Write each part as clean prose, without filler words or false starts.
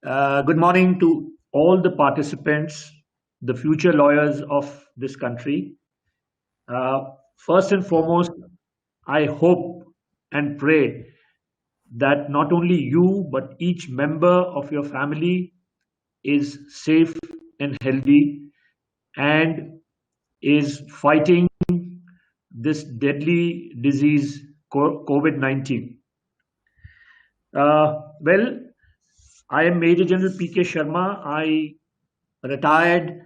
Good morning to all the participants, the future lawyers of this country. Uh, First and foremost, I hope and pray that not only you, but each member of your family is safe and healthy and is fighting this deadly disease, COVID 19. Well, I am Major General P.K. Sharma. I retired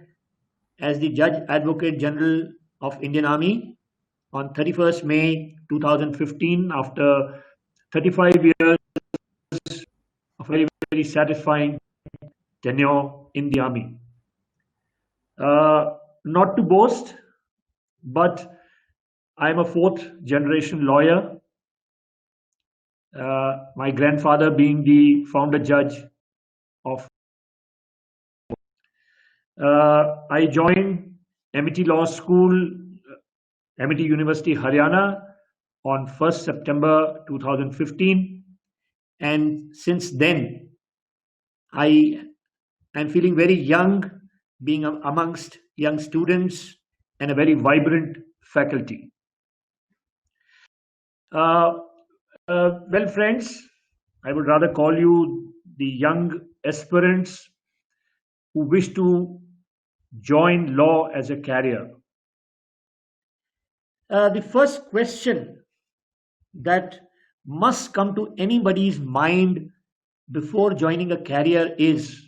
as the Judge Advocate General of Indian Army on 31st May 2015 after 35 years of very satisfying tenure in the Army. Not to boast, but I am a fourth generation lawyer, my grandfather being the founder judge of. I joined Amity Law School, Amity University, Haryana on 1st September 2015. And since then, I am feeling very young, being amongst young students and a very vibrant faculty. Uh, well, friends, I would rather call you the young aspirants who wish to join law as a career. The first question that must come to anybody's mind before joining a career is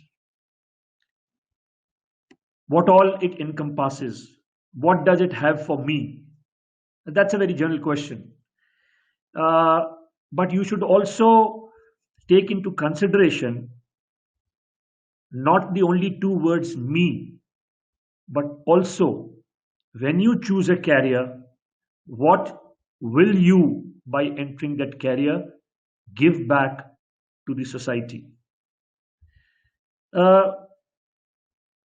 what all it encompasses. What does it have for me? That's a very general question. Uh, but you should also take into consideration not the only two words me, but also when you choose a career, what will you, by entering that career, give back to the society? Uh,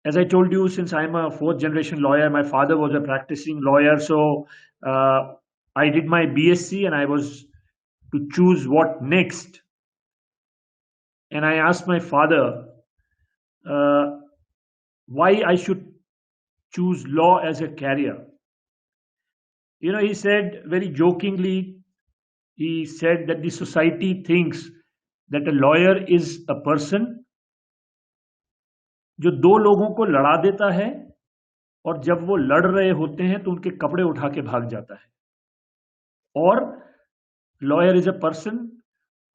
as I told you, since I'm a fourth generation lawyer, my father was a practicing lawyer. So uh, I did my BSc and I was to choose what next. And I asked my father uh, why I should choose law as a career. He said very jokingly, he said that the society thinks that a lawyer is a person जो दो लोगों को लड़ा देता है और जब वो लड़ रहे होते हैं तो उनके कपड़े उठा के भाग जाता है और lawyer is a person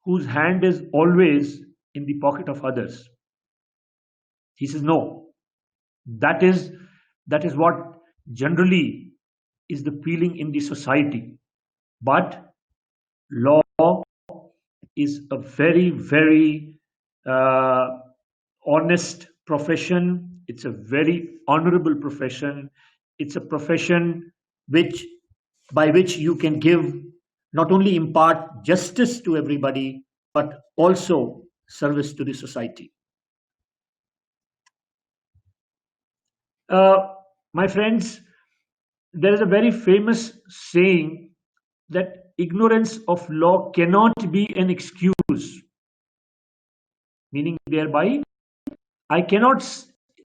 whose hand is always in the pocket of others. He says no, that is what generally is the feeling in the society, but law is a very uh, honest profession. It's a very honorable profession. It's a profession which by which you can give, not only impart justice to everybody, but also service to the society. Uh, my friends, there is a very famous saying that ignorance of law cannot be an excuse, meaning thereby I cannot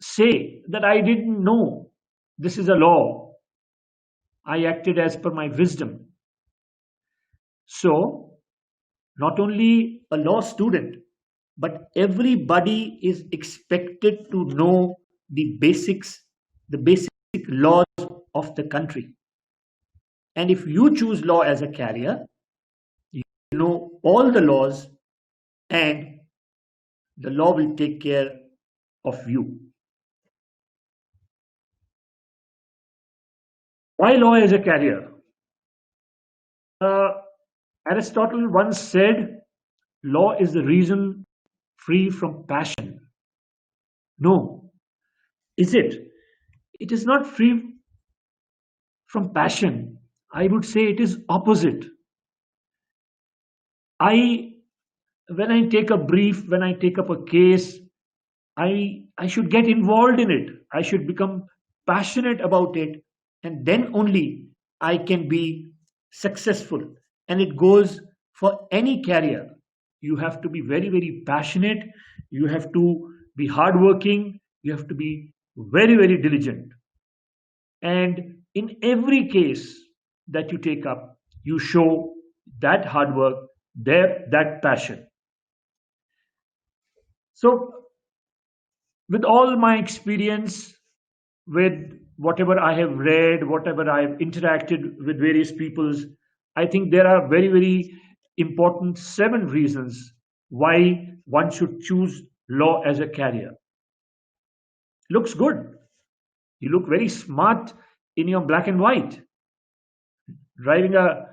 say that I didn't know this is a law. I acted as per my wisdom. So, not only a law student, but everybody is expected to know the basic laws of the country. And if you choose law as a career, you know all the laws and the law will take care of you. Why law as a career? Uh, Aristotle once said, law is the reason free from passion. No, is it? It is not free from passion. I would say it is opposite. I when I take a brief, when I take up a case, I should get involved in it. I should become passionate about it, and then only I can be successful. And it goes for any career. you have to be very, very passionate, you have to be hardworking, you have to be very, very diligent. And in every case that you take up, you show that hard work, that passion. So, with all my experience, with whatever I have read, whatever I have interacted with various peoples, I think there are very, very important 7 reasons why one should choose law as a career. Looks good. You look very smart in your black and white. Driving a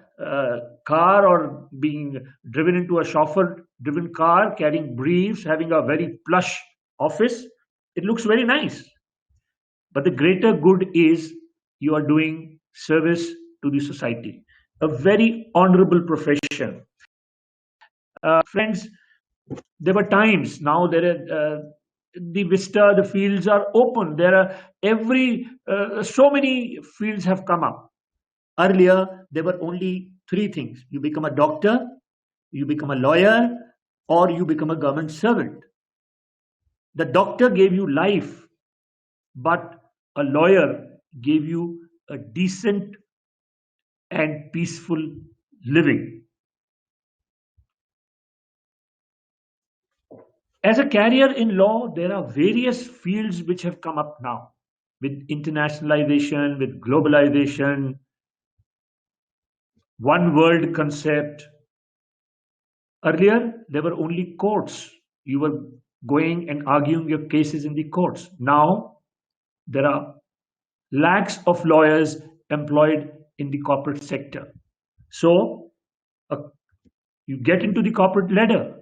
car or being driven into a chauffeur driven car, carrying briefs, having a very plush office, it looks very nice. But the greater good is you are doing service to the society. A very honorable profession. Friends, there were times, now there are the vista, the fields are open. There are so many fields have come up. Earlier, there were only 3 things: you become a doctor, you become a lawyer, or you become a government servant. The doctor gave you life, but a lawyer gave you a decent and peaceful living. As a career in law, there are various fields which have come up now with internationalization, with globalization, one world concept. Earlier, there were only courts. You were going and arguing your cases in the courts. Now, there are lakhs of lawyers employed in the corporate sector. So, you get into the corporate ladder.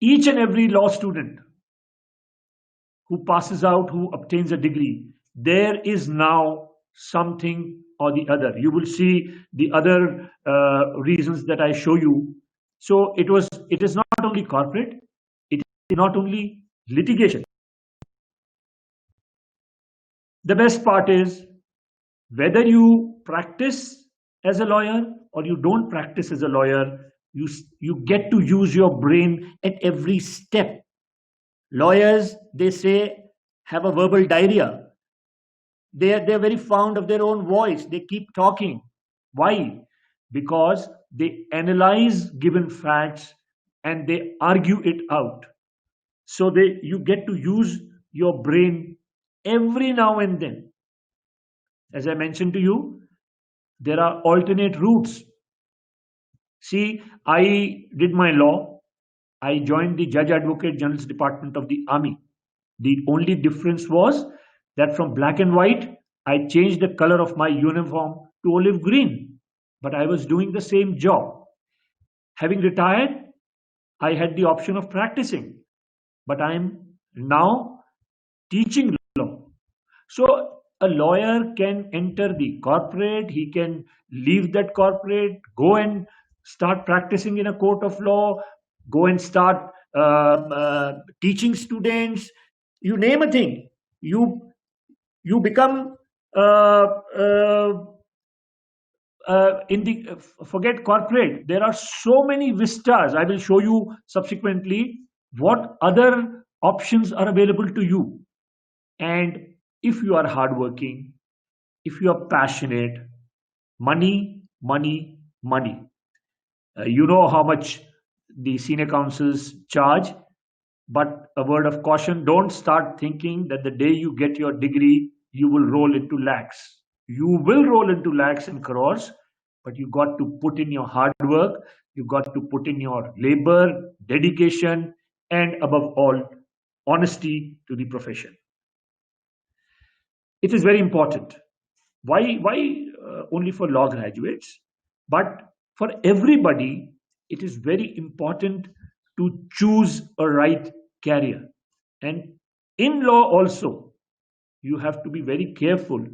Each and every law student who passes out, who obtains a degree, there is now something or the other. You will see the other reasons that I show you. So it is not only corporate, it is not only litigation. The best part is whether you practice as a lawyer or you don't practice as a lawyer, you get to use your brain at every step. Lawyers, they say, have a verbal diarrhea. They're very fond of their own voice. They keep talking. Why? Because they analyze given facts and they argue it out. So you get to use your brain every now and then. As I mentioned to you, there are alternate routes. See, I did my law. I joined the Judge Advocate General's Department of the Army. The only difference was that from black and white, I changed the color of my uniform to olive green. But I was doing the same job. Having retired, I had the option of practicing. But I am now teaching law. So a lawyer can enter the corporate, he can leave that corporate, go and start practicing in a court of law, go and start teaching students, you name a thing. You become in the forget corporate. There are so many vistas. I will show you subsequently what other options are available to you. And if you are hardworking, if you are passionate, money, money, money. You know how much the senior counsels charge, but a word of caution, don't start thinking that the day you get your degree, you will roll into lakhs. You will roll into lakhs and crores, but you got to put in your hard work, you got to put in your labor, dedication, and above all, honesty to the profession. It is very important. Why only for law graduates? But for everybody, it is very important to choose a right career. And in law also, you have to be very careful.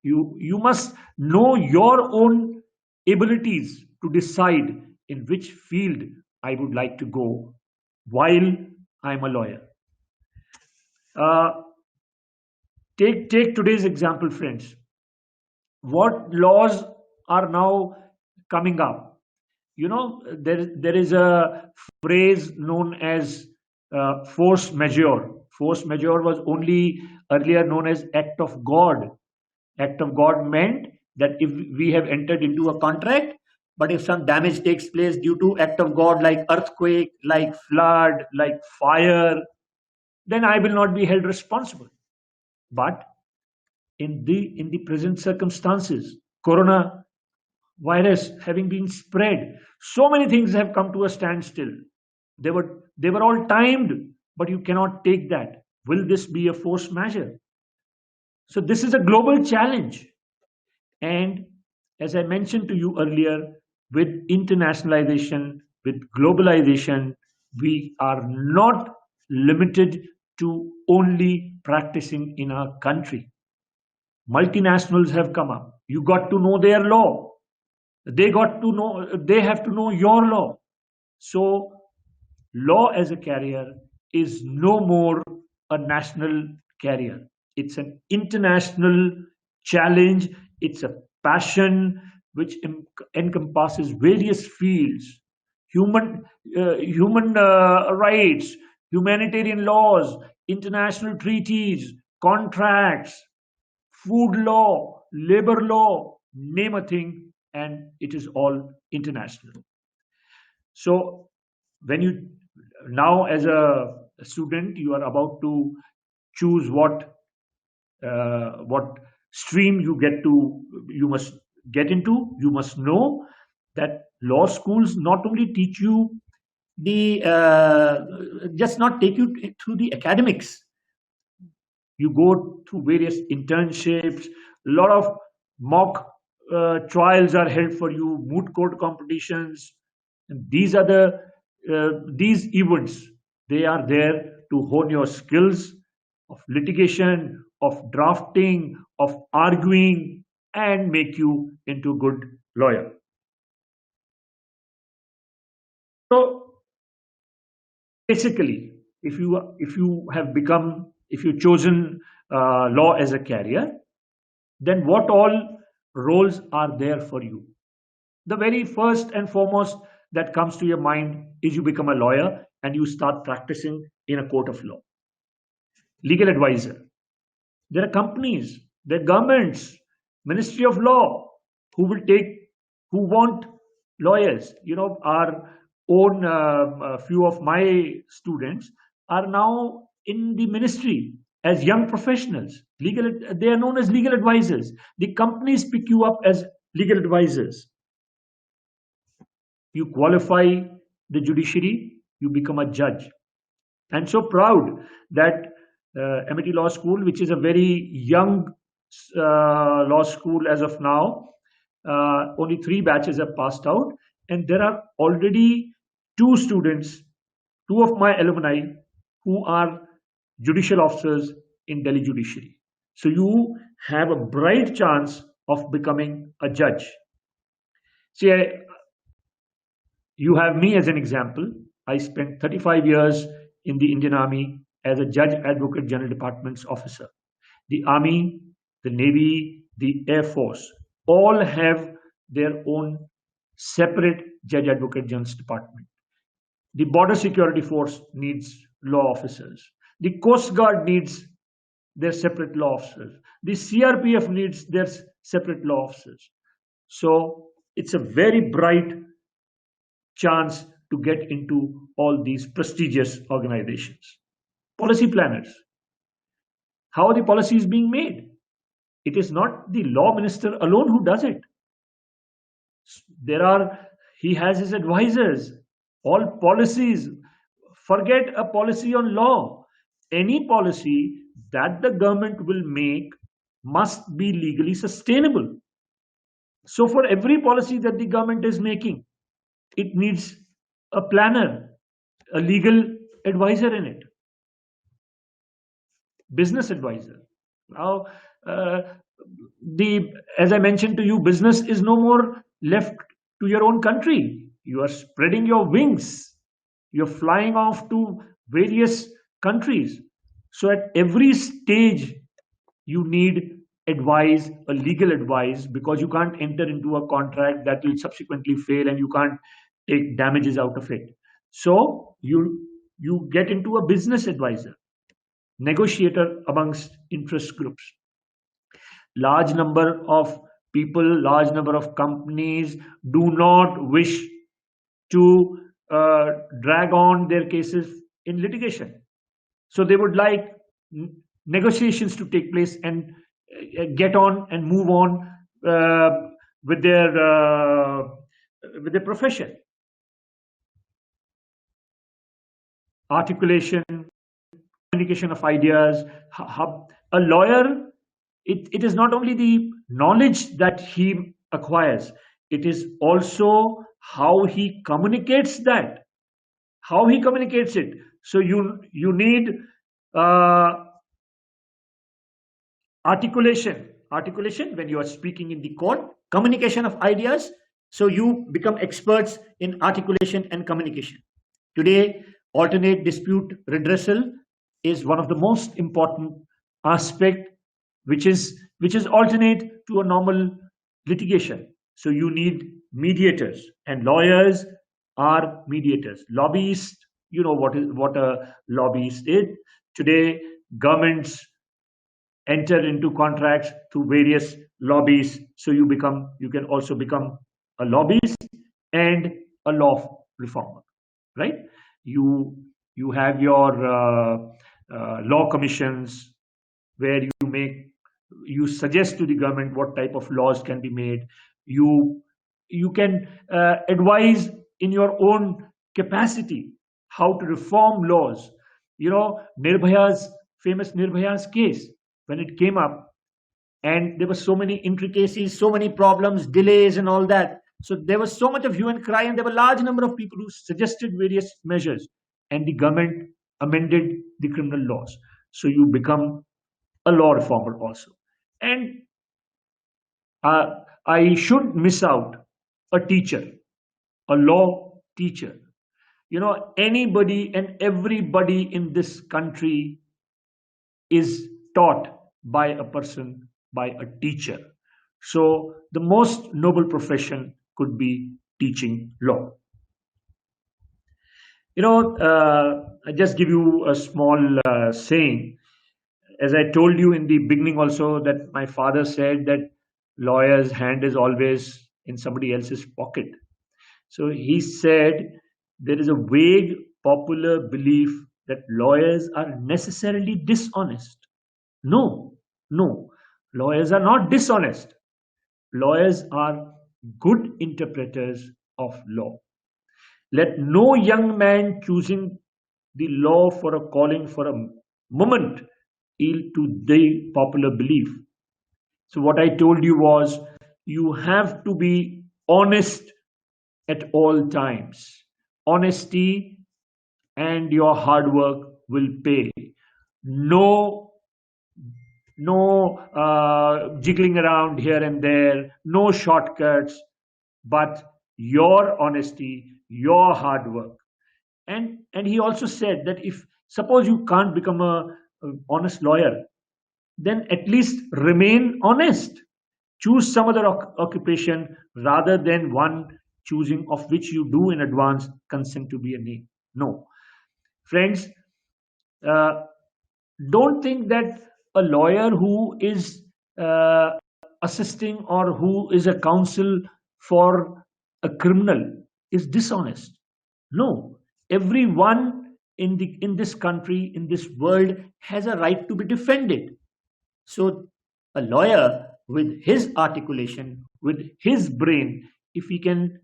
You must know your own abilities to decide in which field I would like to go while I'm a lawyer. Take today's example, friends. What laws are now coming up? there is a phrase known as force majeure. Force majeure was only earlier known as act of God. Act of God meant that if we have entered into a contract, but if some damage takes place due to act of God, like earthquake, like flood, like fire, then I will not be held responsible. But in the present circumstances, corona virus having been spread, so many things have come to a standstill. They were all timed, but you cannot take that. Will this be a force majeure? So this is a global challenge. And as I mentioned to you earlier, with internationalization, with globalization, we are not limited to only practicing in our country. Multinationals have come up. You got to know their law. They have to know your law. So law as a carrier is no more a national carrier. It's an international challenge. It's a passion which encompasses various fields: human rights, humanitarian laws, international treaties, contracts, food law, labor law, name a thing, and it is all international. So when you now as a student, you are about to choose what stream you must get into. You must know that law schools not only teach you the just not take you through the academics. You go through various internships. A lot of mock trials are held for you, moot court competitions. And these events, they are there to hone your skills of litigation, of drafting, of arguing, and make you into a good lawyer. So basically, if you've chosen law as a career, then what all roles are there for you? The very first and foremost that comes to your mind is you become a lawyer and you start practicing in a court of law. Legal advisor. There are companies, there are governments, Ministry of Law, who want lawyers. Our own few of my students are now in the ministry as young professionals. They are known as legal advisors. The companies pick you up as legal advisors. You qualify the judiciary, you become a judge. I'm so proud that Amity Law School, which is a very young law school as of now, only 3 batches have passed out, and there are already 2 students, 2 of my alumni, who are judicial officers in Delhi Judiciary. So you have a bright chance of becoming a judge. See, you have me as an example. I spent 35 years in the Indian Army as a Judge Advocate General Department's officer. The Army, the Navy, the Air Force all have their own separate Judge Advocate General's Department. The Border Security Force needs law officers. The Coast Guard needs their separate law officers. The CRPF needs their separate law officers. So it's a very bright chance to get into all these prestigious organizations. Policy planners. How are the policies being made? It is not the law minister alone who does it. He has his advisors. All policies, forget a policy on law. Any policy that the government will make must be legally sustainable. So for every policy that the government is making, it needs a planner, a legal advisor in it, business advisor. Now, as I mentioned to you, business is no more left to your own country. You are spreading your wings. You're flying off to various countries. So at every stage, you need advice, a legal advice, because you can't enter into a contract that will subsequently fail, and you can't take damages out of it. So you get into a business advisor, negotiator amongst interest groups. Large number of people, large number of companies do not wish to drag on their cases in litigation. So they would like negotiations to take place and get on and move on with their profession. Articulation, communication of ideas. A lawyer, it is not only the knowledge that he acquires, it is also how he communicates that, how he communicates it. So you need articulation when you are speaking in the court, communication of ideas. So you become experts in articulation and communication. Today, alternate dispute redressal is one of the most important aspect, which is alternate to a normal litigation. So you need mediators, and lawyers are mediators. Lobbyists, you know what a lobbyist is. Today, governments enter into contracts through various lobbies. So you can also become a lobbyist and a law reformer, right? You have your law commissions, where you suggest to the government what type of laws can be made. You can advise in your own capacity how to reform laws. You know, famous Nirbhaya's case, when it came up, and there were so many intricacies, so many problems, delays, and all that. So there was so much of hue and cry, and there were a large number of people who suggested various measures, and the government amended the criminal laws. So you become a law reformer also. And I should miss out a teacher, a law teacher. You know, anybody and everybody in this country is taught by a person, by a teacher. So the most noble profession could be teaching law. You know, I just give you a small saying. As I told you in the beginning also, that my father said that lawyer's hand is always in somebody else's pocket. So he said there is a vague popular belief that lawyers are necessarily dishonest. No, lawyers are not dishonest. Lawyers are good interpreters of law. Let no young man choosing the law for a calling for a moment yield to the popular belief. So what I told you was, you have to be honest at all times. Honesty and your hard work will pay. No jiggling around here and there, no shortcuts, but your honesty, your hard work. And he also said that if suppose you can't become a honest lawyer, then at least remain honest. Choose some other occupation rather than one choosing of which you do in advance consent to be a name. No, friends, don't think that a lawyer who is assisting or who is a counsel for a criminal is dishonest. No, everyone in this country, in this world, has a right to be defended. So a lawyer, with his articulation, with his brain, if he can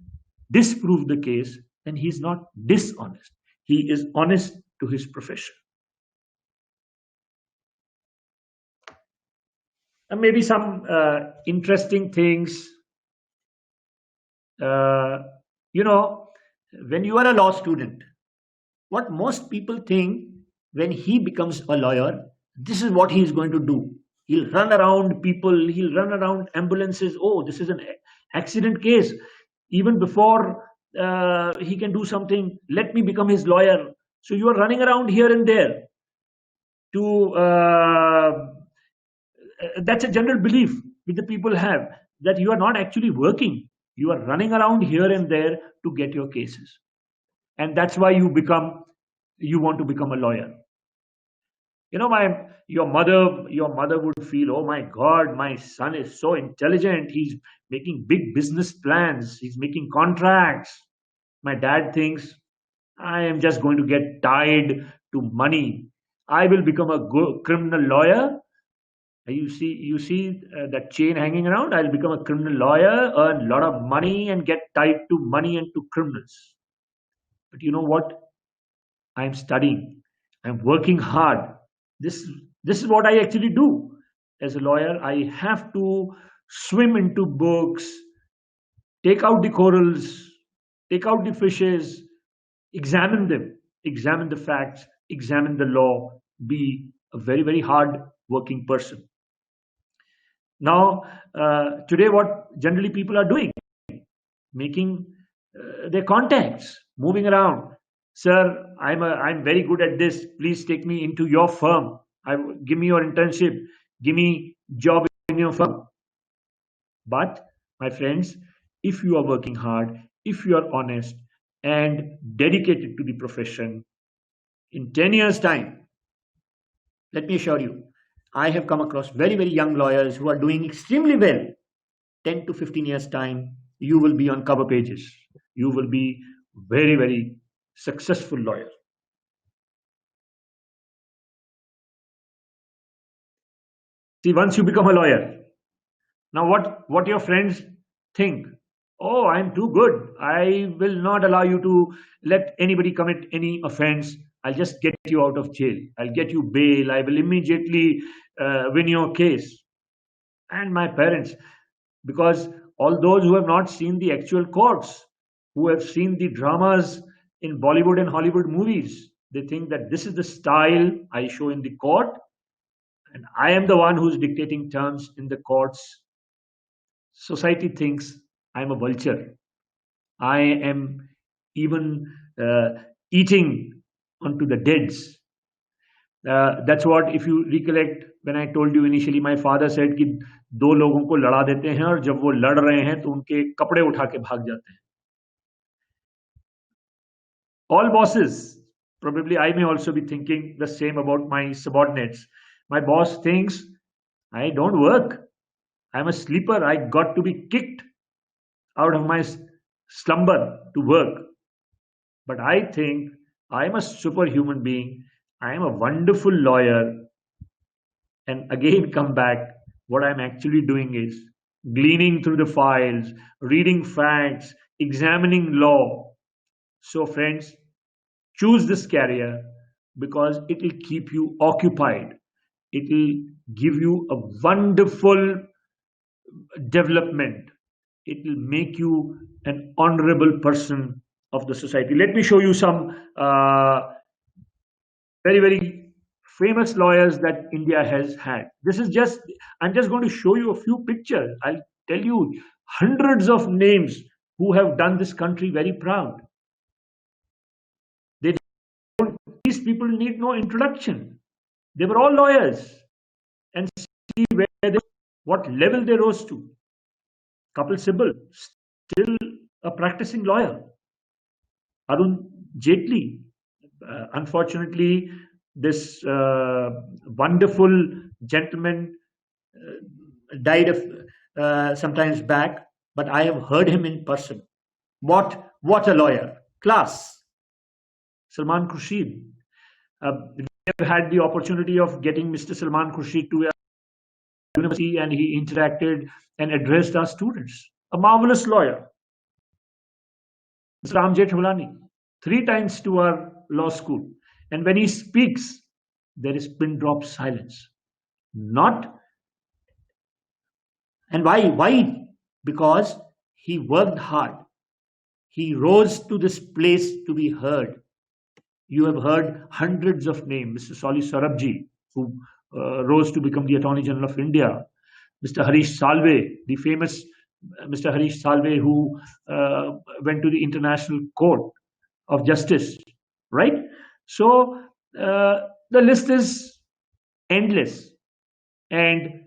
disprove the case, then he is not dishonest. He is honest to his profession. And maybe some interesting things. You know, when you are a law student, what most people think, when he becomes a lawyer, this is what he is going to do. He'll run around people, he'll run around ambulances. Oh, this is an accident case. Even before he can do something, let me become his lawyer. So you are running around here and there to that's a general belief which the people have, that you are not actually working. You are running around here and there to get your cases. And that's why you want to become a lawyer. You know, your mother would feel, oh my God, my son is so intelligent. He's making big business plans. He's making contracts. My dad thinks, I am just going to get tied to money. I will become a criminal lawyer. You see that chain hanging around. I'll become a criminal lawyer, earn a lot of money, and get tied to money and to criminals. But you know what? I'm studying. I'm working hard. This is what I actually do as a lawyer. I have to swim into books, take out the corals, take out the fishes, examine them, examine the facts, examine the law, be a very, very hard working person. Now, today, what generally people are doing, making their contacts, moving around. Sir, I'm very good at this. Please take me into your firm. Give me your internship. Give me job in your firm. But my friends, if you are working hard, if you are honest and dedicated to the profession, in 10 years' time, let me assure you, I have come across very, very young lawyers who are doing extremely well. 10 to 15 years' time, you will be on cover pages. You will be very, very successful lawyer. See, once you become a lawyer, now what your friends think? Oh, I'm too good. I will not allow you to let anybody commit any offense. I'll just get you out of jail. I'll get you bail. I will immediately win your case. And my parents, because all those who have not seen the actual courts, who have seen the dramas in Bollywood and Hollywood movies, they think that this is the style I show in the court, and I am the one who's dictating terms in the courts. Society thinks I'm a vulture. I am even eating onto the deads. That's what, if you recollect, when I told you initially, my father said कि दो लोगों को लड़ा देते हैं और जब वो लड़ रहे हैं तो उनके कपड़े उठा के भाग जाते हैं. All bosses, probably I may also be thinking the same about my subordinates. My boss thinks I don't work. I'm a sleeper. I got to be kicked out of my slumber to work. But I think I'm a superhuman being. I am a wonderful lawyer. And again, come back. What I'm actually doing is gleaning through the files, reading facts, examining law. So, friends, choose this career because it will keep you occupied. It will give you a wonderful development. It will make you an honorable person of the society. Let me show you some very, very famous lawyers that India has had. I'm just going to show you a few pictures. I'll tell you hundreds of names who have done this country very proud. These people need no introduction. They were all lawyers. And see what level they rose to. Kapil Sibal, still a practicing lawyer. Arun Jaitley, unfortunately, this wonderful gentleman died of sometimes back, but I have heard him in person. What a lawyer! Class. Salman Khurshid. We have had the opportunity of getting Mr. Salman Khurshid to a university, and he interacted and addressed our students. A marvelous lawyer. Mr. Ram Jethmalani, 3 times to our law school. And when he speaks, there is pin drop silence. Not. And why? Because he worked hard. He rose to this place to be heard. You have heard hundreds of names. Mr. Soli Sarabji, who rose to become the Attorney General of India. Mr. Harish Salve, the famous Mr. Harish Salve, who went to the International Court of Justice, right? So the list is endless. And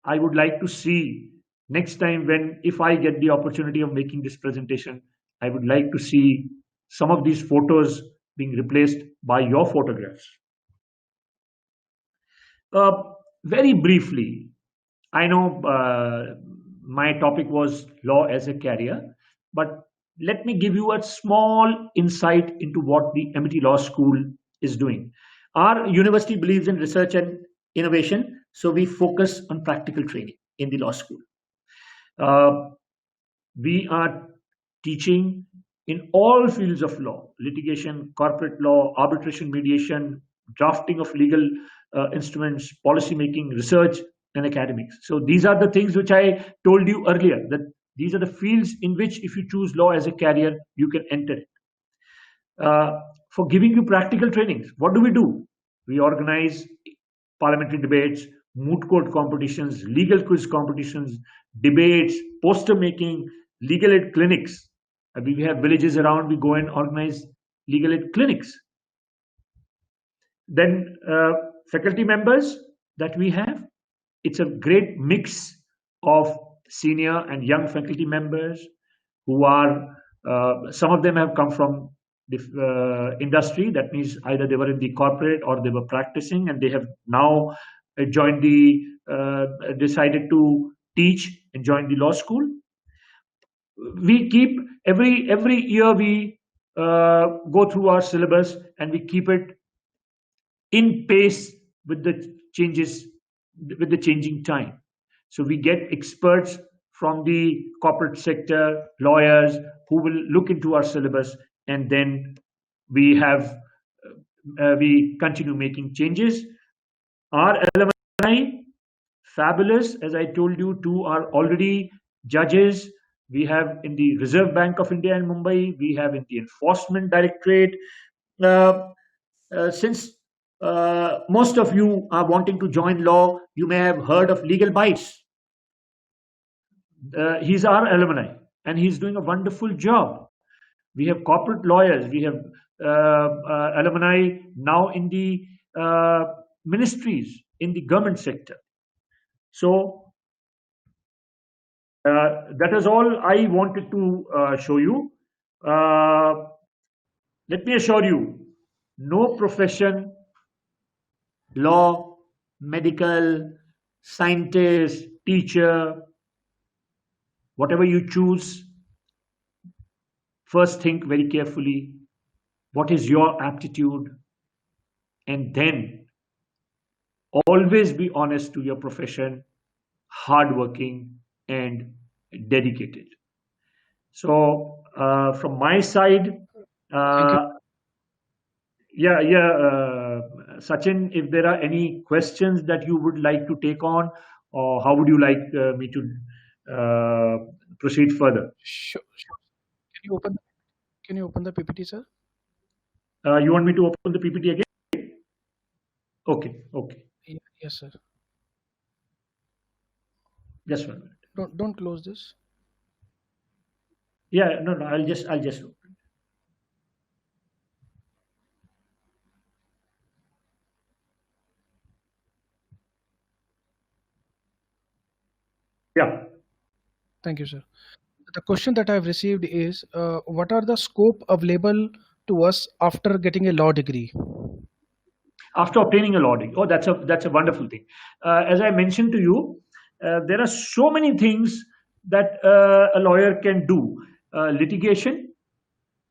I would like to see next time, if I get the opportunity of making this presentation, I would like to see some of these photos being replaced by your photographs. Uh, Very briefly, I know my topic was law as a career, but let me give you a small insight into what the Amity Law School is doing. Our university believes in research and innovation, so we focus on practical training in the law school. Uh, we are teaching in all fields of law: litigation, corporate law, arbitration, mediation, drafting of legal instruments, policy making, research, and academics. So these are the things which I told you earlier, that these are the fields in which, if you choose law as a career, you can enter it. For giving you practical trainings, what do? We organize parliamentary debates, moot court competitions, legal quiz competitions, debates, poster making, legal aid clinics. We have villages around, we go and organize legal aid clinics. Then faculty members that we have, it's a great mix of senior and young faculty members who are, some of them have come from the industry. That means either they were in the corporate or they were practicing, and they have now joined decided to teach and join the law school. We keep every year we go through our syllabus, and we keep it in pace with the changes, with the changing time. So we get experts from the corporate sector, lawyers who will look into our syllabus, and then we continue making changes. Our alumni, fabulous. As I told you, two are already judges. We have in the Reserve Bank of India in Mumbai. We have in the Enforcement Directorate. Since most of you are wanting to join law, you may have heard of Legal Bites. He's our alumni, and he's doing a wonderful job. We have corporate lawyers. We have alumni now in the ministries, in the government sector. So that is all I wanted to show you. Let me assure you, no profession, law, medical, scientist, teacher, whatever you choose, first think very carefully what is your aptitude, and then always be honest to your profession, hardworking, and dedicated. So from my side, Thank you. Sachin, if there are any questions that you would like to take on, or how would you like me to proceed further? Sure, sure. Can you open the PPT, sir? You want me to open the PPT again? Okay, okay. Yes, sir. Just 1 minute. Don't close this. Yeah, no, I'll just open. Yeah. Thank you, sir. The question that I've received is, what are the scope available to us after getting a law degree? After obtaining a law degree. Oh, that's a wonderful thing. As I mentioned to you, there are so many things that a lawyer can do: litigation,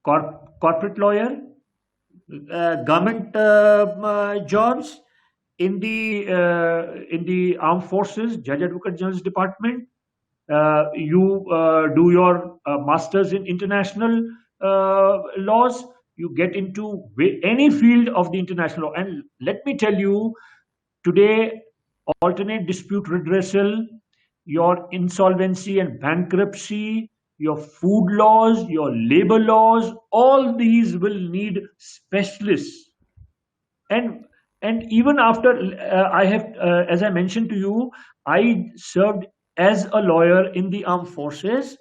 corporate lawyer, government jobs, in the armed forces, judge advocate general's department. You do your masters in international laws. You get into any field of the international law, and let me tell you, today, alternate dispute redressal, your insolvency and bankruptcy, your food laws, your labor laws, all these will need specialists. And even after I have, as I mentioned to you, I served as a lawyer in the armed forces,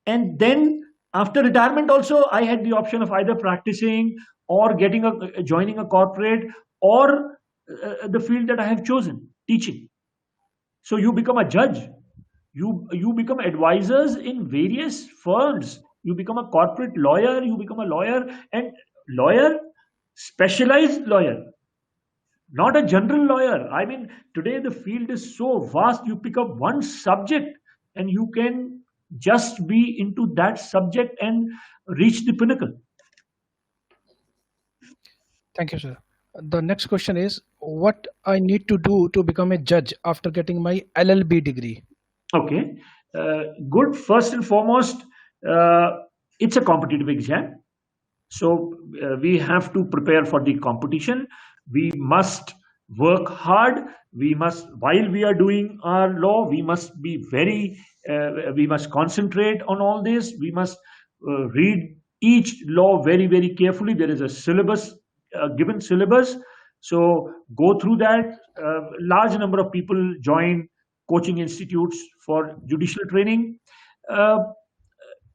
and then after retirement also I had the option of either practicing or joining a corporate, or the field that I have chosen, teaching. So you become a judge, You become advisors in various firms. You become a corporate lawyer, you become a lawyer, and lawyer, specialized lawyer, not a general lawyer. I mean, today the field is so vast, you pick up one subject and you can just be into that subject and reach the pinnacle. Thank you, sir. The next question is what I need to do to become a judge after getting my LLB degree. Okay, good. First and foremost, it's a competitive exam. So we have to prepare for the competition. We must work hard. We must, while we are doing our law, we must be we must concentrate on all this. We must read each law very, very carefully. There is a syllabus, a given syllabus. So go through that. Large number of people join coaching institutes for judicial training. Uh,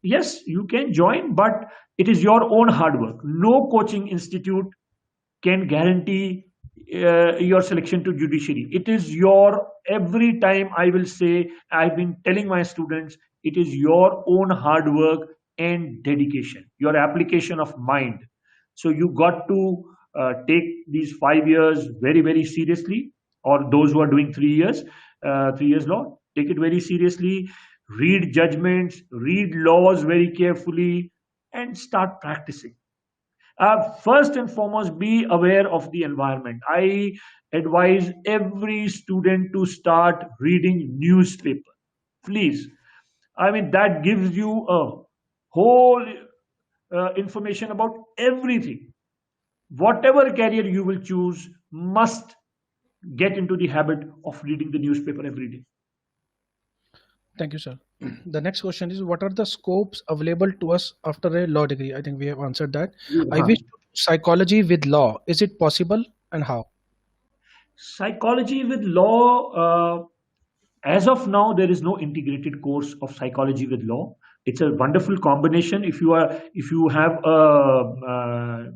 yes, you can join, but it is your own hard work. No coaching institute can guarantee your selection to judiciary. It is your, every time I will say, I've been telling my students, it is your own hard work and dedication, your application of mind. So you got to take these 5 years very, very seriously, or those who are doing 3 years, 3 years law, take it very seriously. Read judgments, read laws very carefully, and start practicing. First and foremost, be aware of the environment. I advise every student to start reading newspaper. Please. I mean, that gives you a whole information about everything. Whatever career you will choose, must get into the habit of reading the newspaper every day. Thank you, sir. The next question is what are the scopes available to us after a law degree? I think we have answered that. I Huh. wish to do psychology with law. Is it possible and how? Psychology with law, as of now, there is no integrated course of psychology with law. It's a wonderful combination. If you have a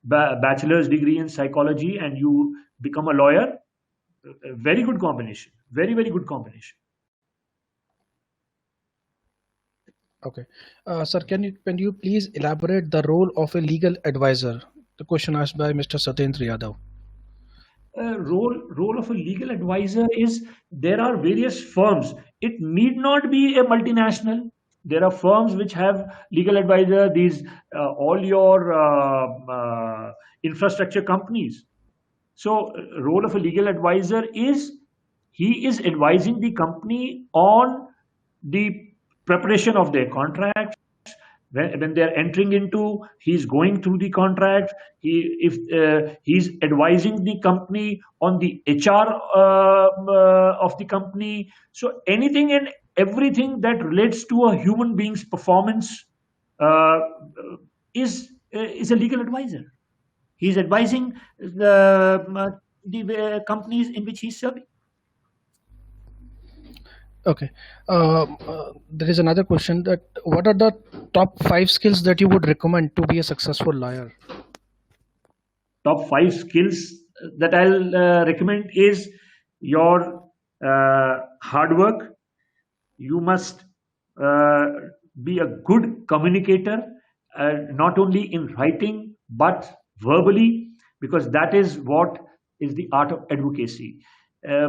bachelor's degree in psychology and you become a lawyer, a very good combination. Very, very good combination. Okay. Sir, can you please elaborate the role of a legal advisor? The question asked by Mr. Satendra Yadav. Role of a legal advisor is, there are various firms. It need not be a multinational. There are firms which have legal advisor. These all your infrastructure companies. So, role of a legal advisor is, he is advising the company on the preparation of their contracts. When they are entering into, he's going through the contract. If he's advising the company on the HR of the company. So anything and everything that relates to a human being's performance uh, is a legal advisor. He's advising the companies in which he's serving. Okay. There is another question that what are the top 5 skills that you would recommend to be a successful lawyer? Top 5 skills that I'll recommend is your hard work. You must uh, be a good communicator, not only in writing but verbally, because that is what is the art of advocacy. Uh,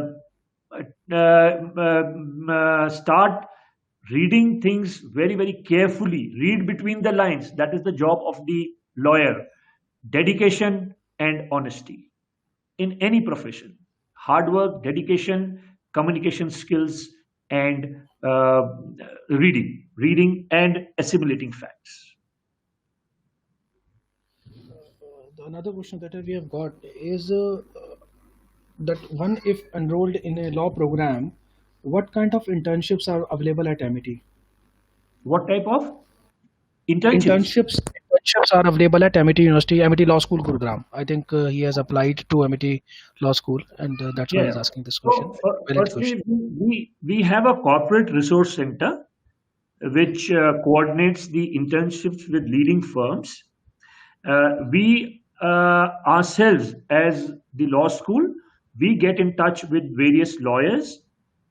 Start reading things very, very carefully. Read between the lines. That is the job of the lawyer. Dedication and honesty in any profession. Hard work, dedication, communication skills, and reading and assimilating facts. Another question that we have got is that one if enrolled in a law program, what kind of internships are available at MIT? What type of internships? Internships are available at MIT University, MIT Law School, Gurugram. I think he has applied to MIT Law School, and that's why Yeah. he's asking this question. So, Valid firstly, question. we have a corporate resource center which coordinates the internships with leading firms. We ourselves, as the law school, we get in touch with various lawyers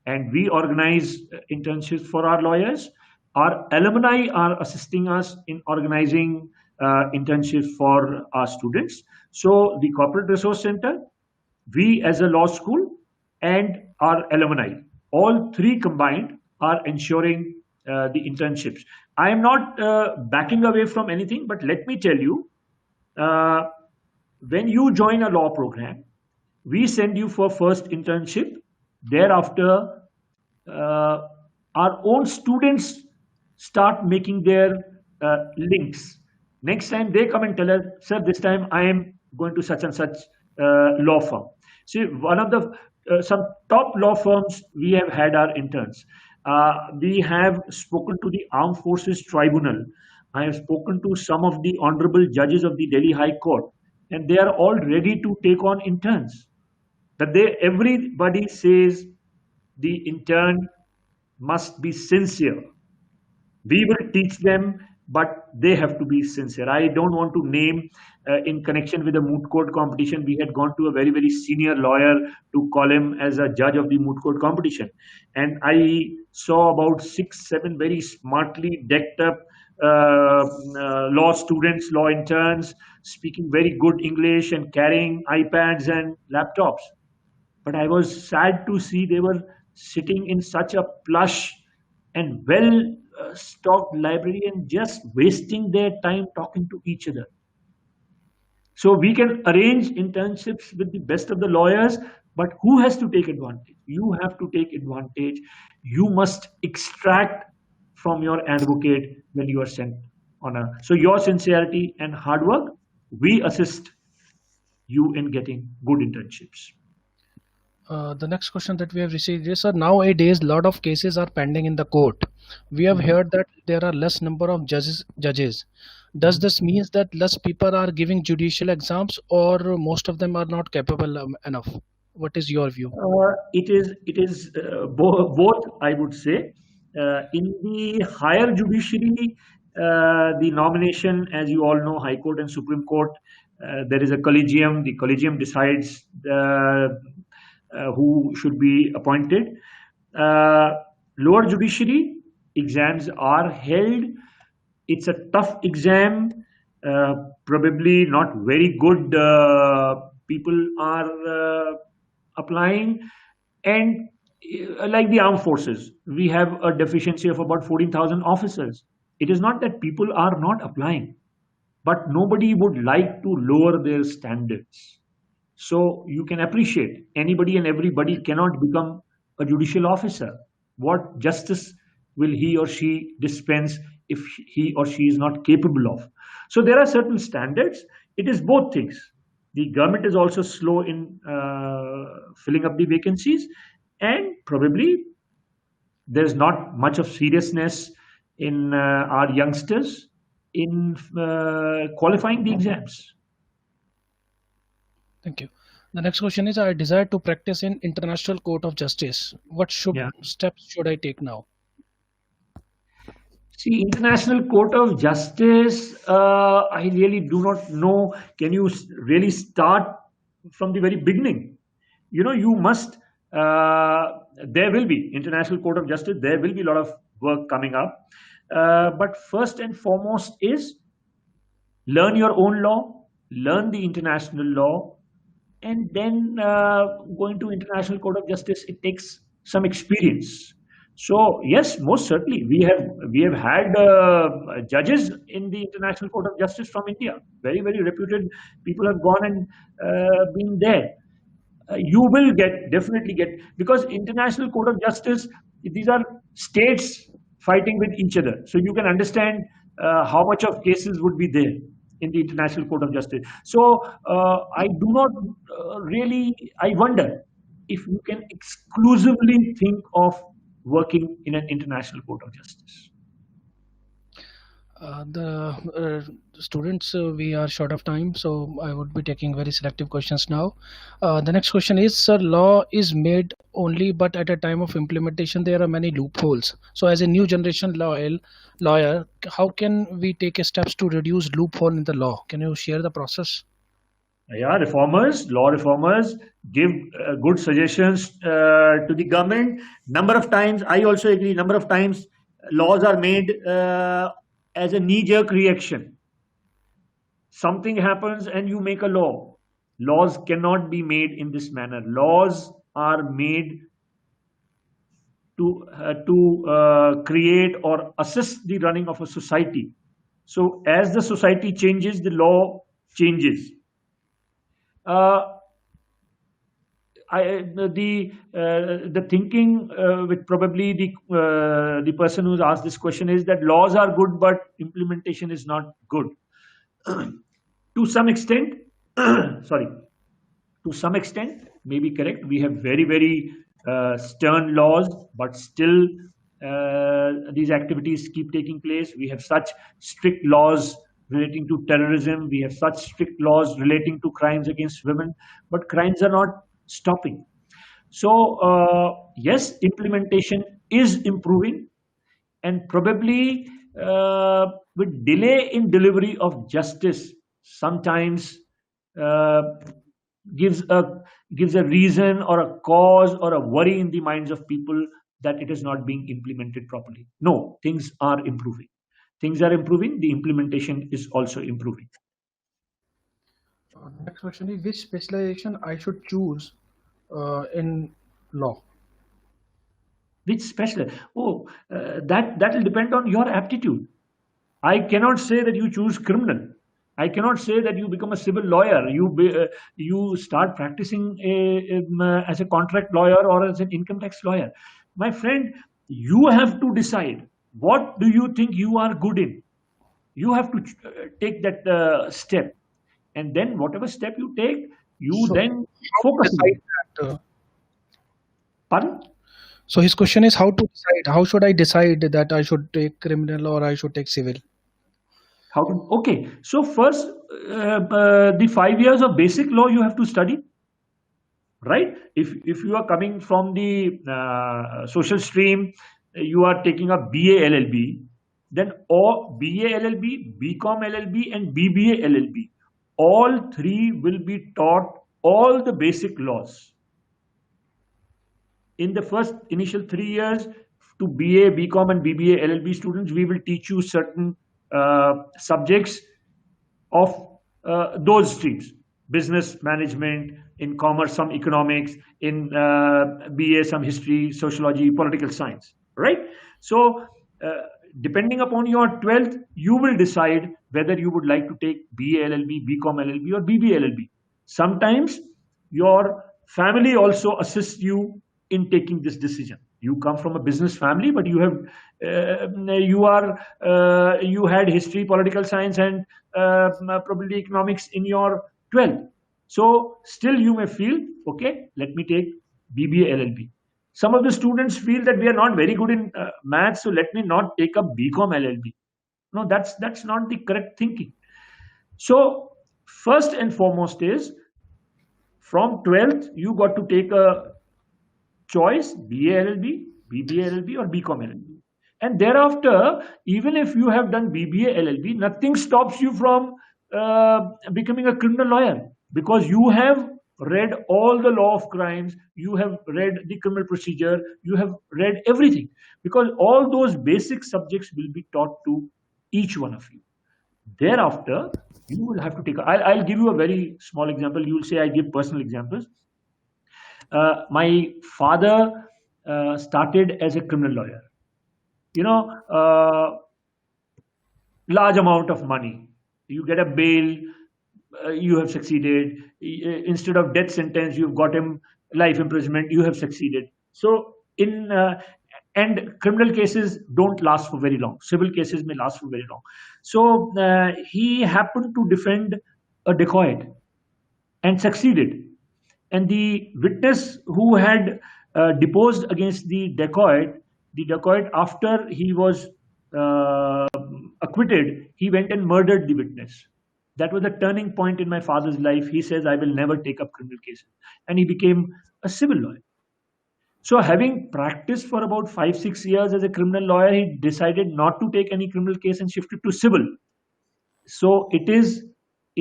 and we organize internships for our lawyers. Our alumni are assisting us in organizing internships for our students. So the Corporate Resource Center, we as a law school, and our alumni, all three combined are ensuring the internships. I am not backing away from anything, but let me tell you, uh, when you join a law program, we send you for first internship. Thereafter, uh, our own students start making their links. Next time they come and tell us, sir, this time I am going to such and such law firm. See, one of the some top law firms we have had our interns. We have spoken to the Armed Forces Tribunal. I have spoken to some of the honorable judges of the Delhi High Court, and they are all ready to take on interns. That they everybody says the intern must be sincere. We will teach them, but they have to be sincere. I don't want to name, in connection with the moot court competition, we had gone to a very, very senior lawyer to call him as a judge of the moot court competition. And I saw about 6, 7 very smartly decked up law students, law interns, speaking very good English and carrying iPads and laptops. But I was sad to see they were sitting in such a plush and well stocked library and just wasting their time talking to each other. So we can arrange internships with the best of the lawyers, but who has to take advantage? You have to take advantage. You must extract from your advocate when you are sent on a. So your sincerity and hard work, we assist you in getting good internships. The next question that we have received is, sir, nowadays a lot of cases are pending in the court. We have Mhm. heard that there are less number of judges. Does Mhm. this means that less people are giving judicial exams, or most of them are not capable enough? What is your view? It is both, I would say. In the higher judiciary, the nomination, as you all know, High Court and Supreme Court, there is a collegium. The collegium decides who should be appointed. Uh, Lower judiciary exams are held. It's a tough exam. Probably not very good people are applying, and like the armed forces, we have a deficiency of about 14,000 officers. It is not that people are not applying, but nobody would like to lower their standards. So you can appreciate anybody and everybody cannot become a judicial officer. What justice will he or she dispense if he or she is not capable of? So there are certain standards. It is both things. The government is also slow in filling up the vacancies, and probably there's not much of seriousness in our youngsters in qualifying the exams. Thank you. The next question is, I desire to practice in International Court of Justice. What Yeah. steps should I take now? See, International Court of Justice, I really do not know. Can you really start from the very beginning? You must, there will be International Court of Justice, there will be a lot of work coming up. But first and foremost is learn your own law, learn the international law, and then going to International Court of Justice, it takes some experience. So yes, most certainly we have had judges in the International Court of Justice from India. Very, very reputed people have gone and been there. You will definitely get, because International Court of Justice, these are states fighting with each other. So you can understand how much of cases would be there in the International Court of Justice. So I do not really, I wonder if you can exclusively think of working in an International Court of Justice. The students, we are short of time, so I would be taking very selective questions now. The next question is, sir, law is made only, but at a time of implementation, there are many loopholes. So, as a new generation lawyer, how can we take steps to reduce loophole in the law? Can you share the process? Yeah, law reformers give good suggestions to the government. Number of times, I also agree, number of times laws are made as a knee-jerk reaction. Something happens and you make a law. Laws cannot be made in this manner. Laws are made to create or assist the running of a society. So as the society changes, the law changes. Uh, the thinking with probably the person who's asked this question is that laws are good, but implementation is not good. To some extent, sorry, to some extent, may be correct. We have very stern laws, but still these activities keep taking place. We have such strict laws relating to terrorism. We have such strict laws relating to crimes against women, but crimes are not stopping. So yes, implementation is improving, and probably with delay in delivery of justice sometimes uh, gives a reason or a cause or a worry in the minds of people that it is not being implemented properly. No, things are improving. Things are improving. The implementation is also improving. Next question is which specialization I should choose in law? Which special? Oh, that will depend on your aptitude. I cannot say that you choose criminal. I cannot say that you become a civil lawyer. You start practicing as a contract lawyer or as an income tax lawyer. My friend, you have to decide what do you think you are good in. You have to take that step, and then whatever step you take, you So then how to focus on decide it. that? Pardon? So his question is how to decide. How should I decide that I should take criminal or I should take civil? How to? Okay. So first, the 5 years of basic law you have to study, right? If you are coming from the social stream, you are taking a BA LLB, then all BA LLB, BCom LLB, and BBA LLB, all three will be taught all the basic laws. In the first initial 3 years, to BA, BCom, and BBA LLB students, we will teach you certain subjects of those streams: business management, in commerce some economics, in BA some history, sociology, political science, right? So depending upon your 12th, you will decide whether you would like to take BA LLB, BCom LLB, or BBA LLB. Sometimes your family also assists you in taking this decision. You come from a business family, but you had history, political science, and probably economics in your 12th. So still you may feel, okay, let me take BBA LLB. Some of the students feel that we are not very good in maths, so let me not take up BCom LLB. No, that's not the correct thinking. So first and foremost is, from 12th you got to take a choice: BA LLB, BBA LLB, or BCom LLB. And thereafter, even if you have done BBA LLB, nothing stops you from becoming a criminal lawyer, because you have read all the law of crimes, you have read the criminal procedure, you have read everything, because all those basic subjects will be taught to each one of you. Thereafter, you will have to take. I'll give you a very small example. You will say I give personal examples. My father started as a criminal lawyer. You know, large amount of money. You get a bail, you have succeeded. Instead of death sentence, you've got him life imprisonment. You have succeeded. So in and criminal cases don't last for very long. Civil cases may last for very long. So he happened to defend a dacoit and succeeded. And the witness who had deposed against the dacoit, after he was uh, acquitted, he went and murdered the witness. That was a turning point in my father's life. He says, I will never take up criminal cases. And he became a civil lawyer. So, having practiced for about 5, 6 years as a criminal lawyer, he decided not to take any criminal case and shifted to civil. So it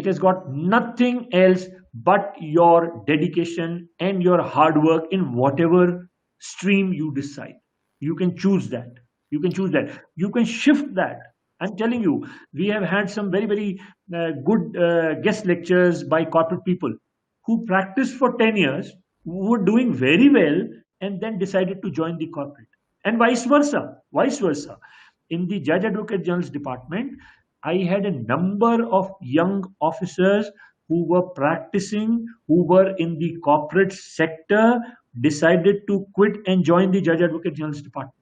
has got nothing else but your dedication and your hard work in whatever stream you decide. You can choose that. You can choose that. You can shift that. I'm telling you, we have had some very, very good guest lectures by corporate people who practiced for 10 years, who were doing very well, and then decided to join the corporate. And vice versa. Vice versa. In the Judge Advocate General's department, I had a number of young officers who were practicing, who were in the corporate sector, decided to quit and join the Judge Advocate General's department.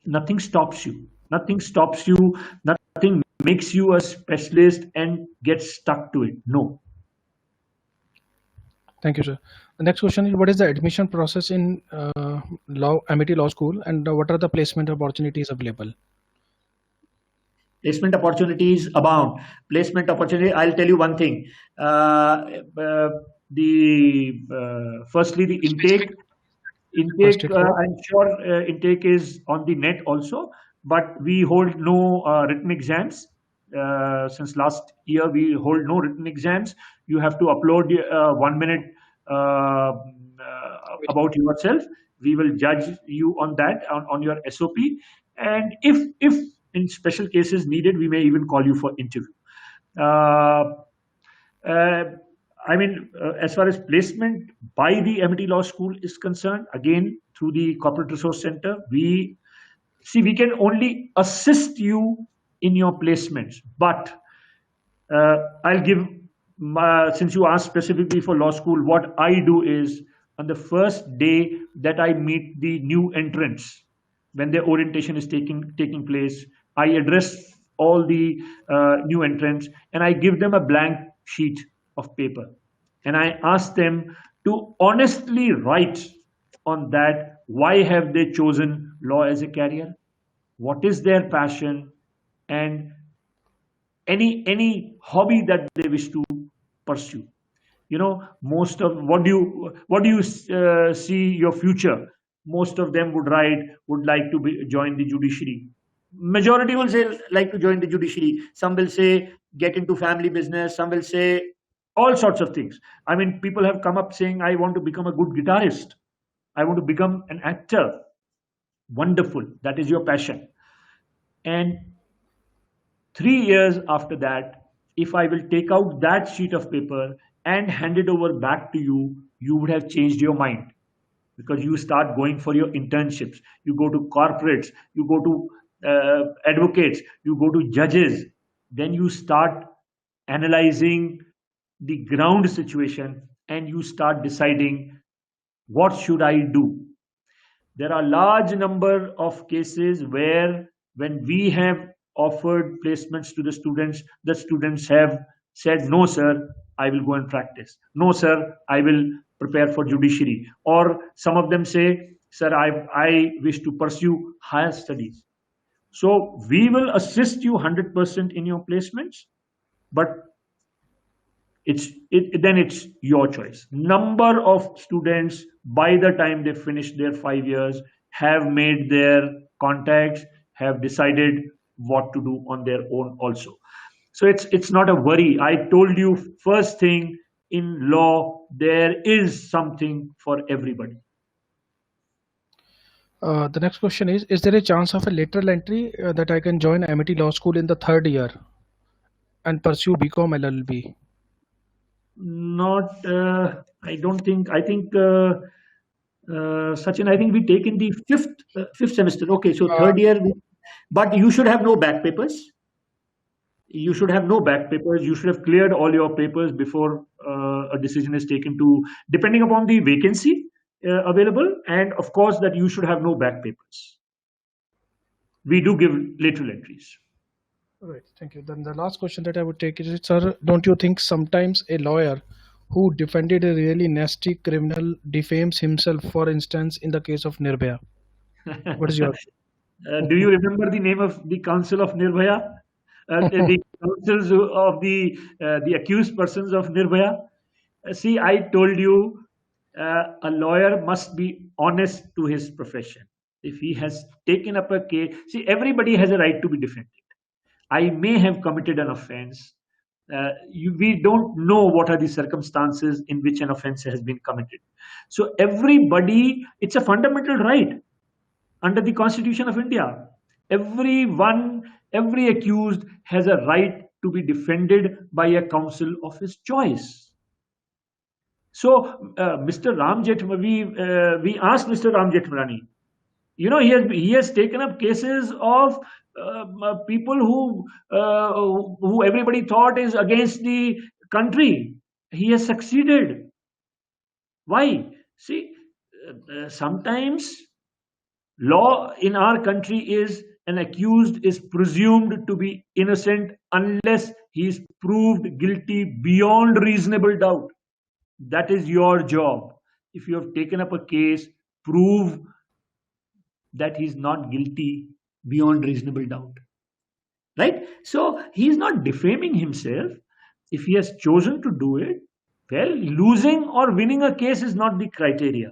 Nothing stops you. Nothing stops you. Nothing makes you a specialist and get stuck to it. No. Thank you, sir. The next question is, what is the admission process in Amity Law School, and what are the placement opportunities available? Placement opportunities abound. Placement opportunity. I'll tell you one thing. Firstly, the intake. I'm sure intake is on the net also, but we hold no written exams. Since last year, we hold no written exams. You have to upload 1 minute about yourself. We will judge you on that, on your SOP. And if in special cases needed, we may even call you for interview. As far as placement by the Amity Law School is concerned, again, through the Corporate Resource Center, we can only assist you in your placements. But I'll give, since you asked specifically for law school, what I do is, on the first day that I meet the new entrants, when their orientation is taking place, I address all the new entrants and I give them a blank sheet of paper. And I ask them to honestly write on that, why have they chosen law as a career? What is their passion? And any hobby that they wish to pursue. Most of what do you see your future? Most of them would like to join the judiciary. Majority will say like to join the judiciary. Some will say get into family business. Some will say all sorts of things. People have come up saying, I want to become a good guitarist. I want to become an actor. Wonderful. That is your passion. And 3 years after that, if I will take out that sheet of paper and hand it over back to you, you would have changed your mind, because you start going for your internships. You go to corporates, you go to advocates, you go to judges. Then you start analyzing the ground situation and you start deciding, what should I do? There are large number of cases where, when we have offered placements to the students have said, no sir, I will go and practice. No sir, I will prepare for judiciary. Or some of them say, sir, I wish to pursue higher studies. So we will assist you 100% in your placements, but then it's your choice. Number of students, by the time they finish their 5 years, have made their contacts, have decided what to do on their own also. So it's not a worry. I told you, first thing, in law there is something for everybody. The next question is there a chance of a lateral entry that I can join Amity Law School in the 3rd year and pursue BCom LLB? Not, I don't think. I think, Sachin, I think we take in the fifth semester. Okay, so 3rd year, but you should have no back papers. You should have no back papers. You should have cleared all your papers before a decision is taken to, depending upon the vacancy available, and of course that you should have no back papers. We do give lateral entries. All right, thank you. Then the last question that I would take is, sir, don't you think sometimes a lawyer who defended a really nasty criminal defames himself, for instance, in the case of Nirbhaya? What is your... do you remember the name of the counsel of Nirbhaya? The counsels of the accused persons of Nirbhaya? See, I told you, a lawyer must be honest to his profession. If he has taken up a case, see, everybody has a right to be defended. I may have committed an offense. we don't know what are the circumstances in which an offense has been committed. So everybody, it's a fundamental right under the Constitution of India. Every accused has a right to be defended by a counsel of his choice. So, Mr. Ram Jethmalani, we asked Mr. Ram Jethmalani, he has taken up cases of people who everybody thought is against the country. He has succeeded. Why? See, sometimes law in our country is an accused is presumed to be innocent unless he is proved guilty beyond reasonable doubt. That is your job. If you have taken up a case, prove that he is not guilty beyond reasonable doubt. Right? So he is not defaming himself. If he has chosen to do it, well, losing or winning a case is not the criteria.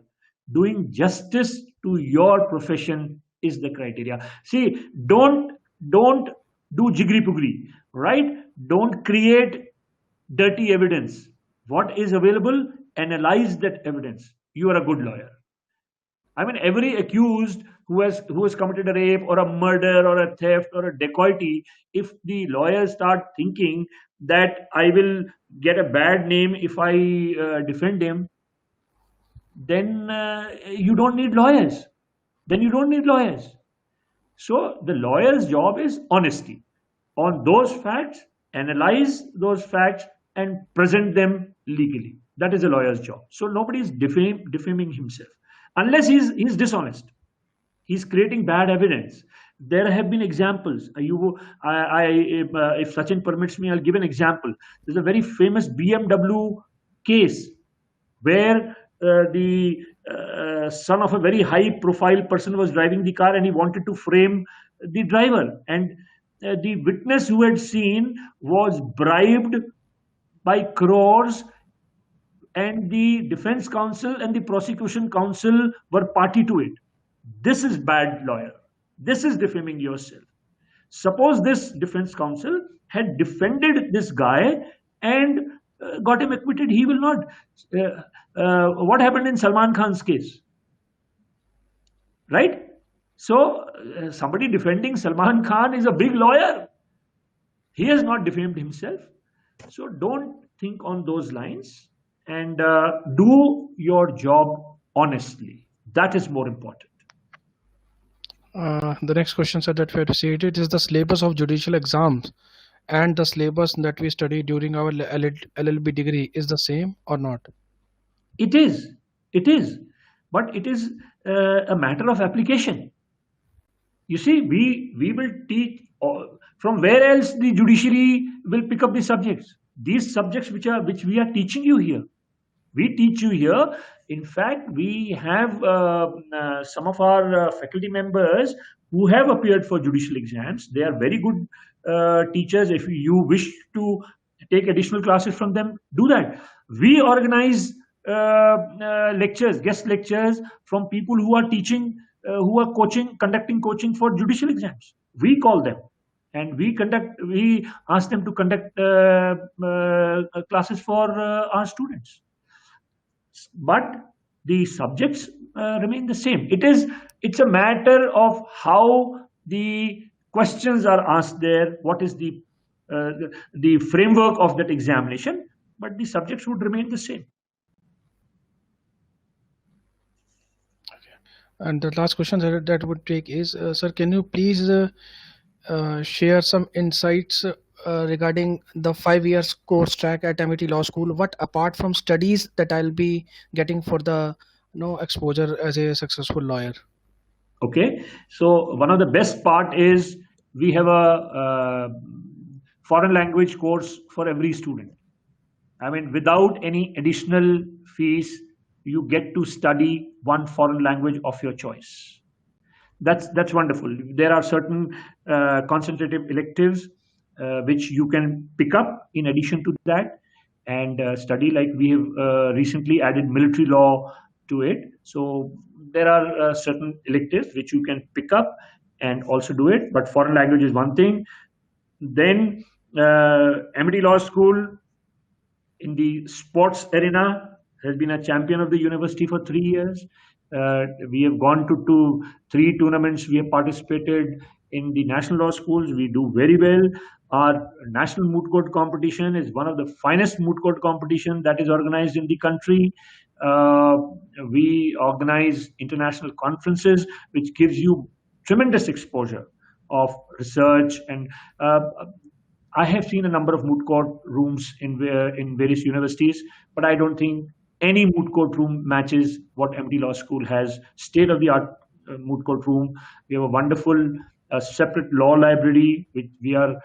Doing justice to your profession is the criteria. See, don't do jiggery-poogly, right? Don't create dirty evidence. What is available, analyze that evidence. You are a good lawyer. I mean, every accused who has committed a rape or a murder or a theft or a dacoity, if the lawyers start thinking that I will get a bad name if I defend him, then you don't need lawyers. Then you don't need lawyers. So the lawyer's job is honesty. On those facts, analyze those facts and present them legally. That is a lawyer's job. So nobody is defaming himself unless he's dishonest. He's creating bad evidence. There have been examples. If Sachin permits me, I'll give an example. There's a very famous BMW case where the son of a very high-profile person was driving the car and he wanted to frame the driver. And the witness who had seen was bribed by crores, and the defense counsel and the prosecution counsel were party to it. This is bad lawyer. This is defaming yourself. Suppose this defense counsel had defended this guy and got him acquitted, he will not. What happened in Salman Khan's case? Right? So somebody defending Salman Khan is a big lawyer. He has not defamed himself. So don't think on those lines and do your job honestly. That is more important. The next question, sir, that we have received is the syllabus of judicial exams and the syllabus that we study during our LLB degree is the same or not? It is, but it is a matter of application. You see, we will teach from where else the judiciary will pick up the subjects. These subjects which we are teaching you here, we teach you here. In fact, we have some of our faculty members who have appeared for judicial exams. They are very good teachers. If you wish to take additional classes from them, do that. We organize lectures, guest lectures from people who are teaching, who are conducting coaching for judicial exams. We call them and we ask them to conduct classes for our students. But the subjects remain the same. It's a matter of how the questions are asked there, what is the framework of that examination, but the subjects would remain the same. And the last question that would take is, sir, can you please share some insights regarding the 5 years course track at MIT Law School? What apart from studies that I'll be getting for the exposure as a successful lawyer? Okay, so one of the best part is we have a foreign language course for every student. I mean, without any additional fees, you get to study one foreign language of your choice. That's wonderful. There are certain concentrative electives which you can pick up in addition to that and study. Like we have recently added military law to it. So there are certain electives which you can pick up and also do it. But foreign language is one thing. Then Amity Law School in the sports arena has been a champion of the university for 3 years. We have gone to 3 tournaments. We have participated in the national law schools. We do very well. Our national moot court competition is one of the finest moot court competition that is organized in the country. We organize international conferences, which gives you tremendous exposure of research. And I have seen a number of moot court rooms in various universities, but I don't think any moot court room matches what Amity Law School has. State-of-the-art moot court room. We have a wonderful separate law library, which we are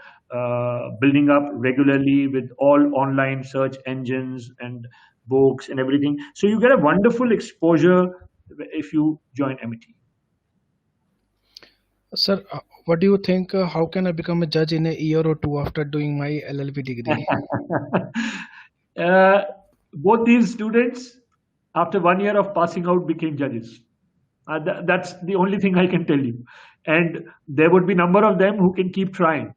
building up regularly with all online search engines and books and everything. So you get a wonderful exposure if you join Amity. Sir, what do you think? How can I become a judge in a year or two after doing my LLB degree? Both these students, after 1 year of passing out, became judges. That's the only thing I can tell you. And there would be a number of them who can keep trying.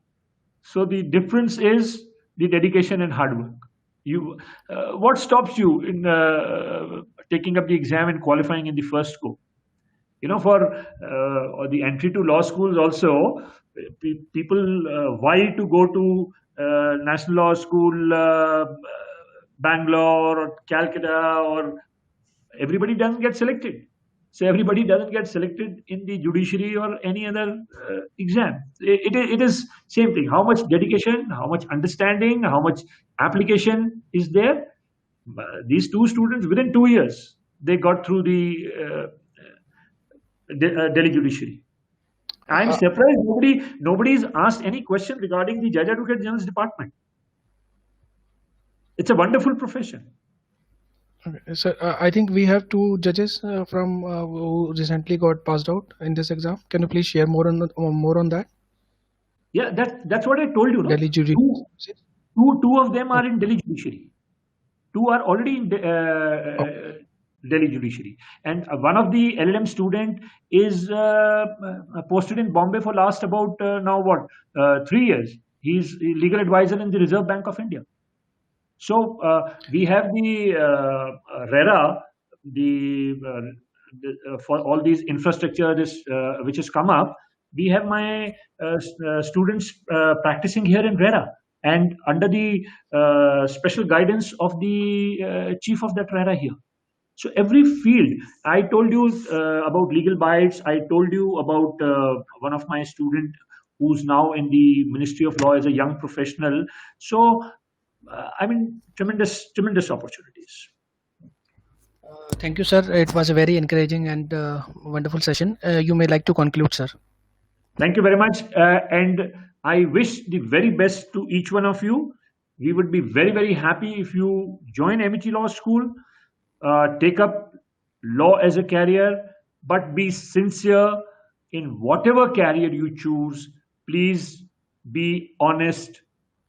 So the difference is the dedication and hard work. What stops you in taking up the exam and qualifying in the first go? For the entry to law schools also, people vie to go to National Law School, Bangalore or Calcutta, or everybody doesn't get selected. So everybody doesn't get selected in the judiciary or any other exam. It is same thing. How much dedication, how much understanding, how much application is there? These 2 students, within 2 years, they got through the Delhi judiciary. I'm surprised nobody's asked any question regarding the Judge Advocate General's department. It's a wonderful profession. Okay. Sir, I think we have 2 judges from who recently got passed out in this exam. Can you please share more on that? Yeah, that's what I told you. No? Delhi judiciary. Two of them are in Delhi judiciary. 2 are already in Delhi judiciary, and one of the LLM student is posted in Bombay for last about 3 years. He's a legal advisor in the Reserve Bank of India. So we have the RERA, for all these infrastructure which has come up. We have my students practicing here in RERA, and under the special guidance of the chief of that RERA here. So every field, I told you about legal bites. I told you about one of my student who's now in the Ministry of Law as a young professional. So tremendous opportunities. Thank you, sir. It was a very encouraging and wonderful session. You may like to conclude, sir. Thank you very much. And I wish the very best to each one of you. We would be very, very happy if you join Amity Law School, take up law as a career, but be sincere in whatever career you choose. Please be honest,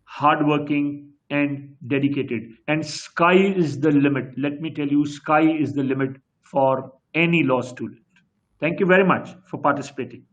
hardworking, and dedicated. And sky is the limit. Let me tell you, sky is the limit for any law student. Thank you very much for participating.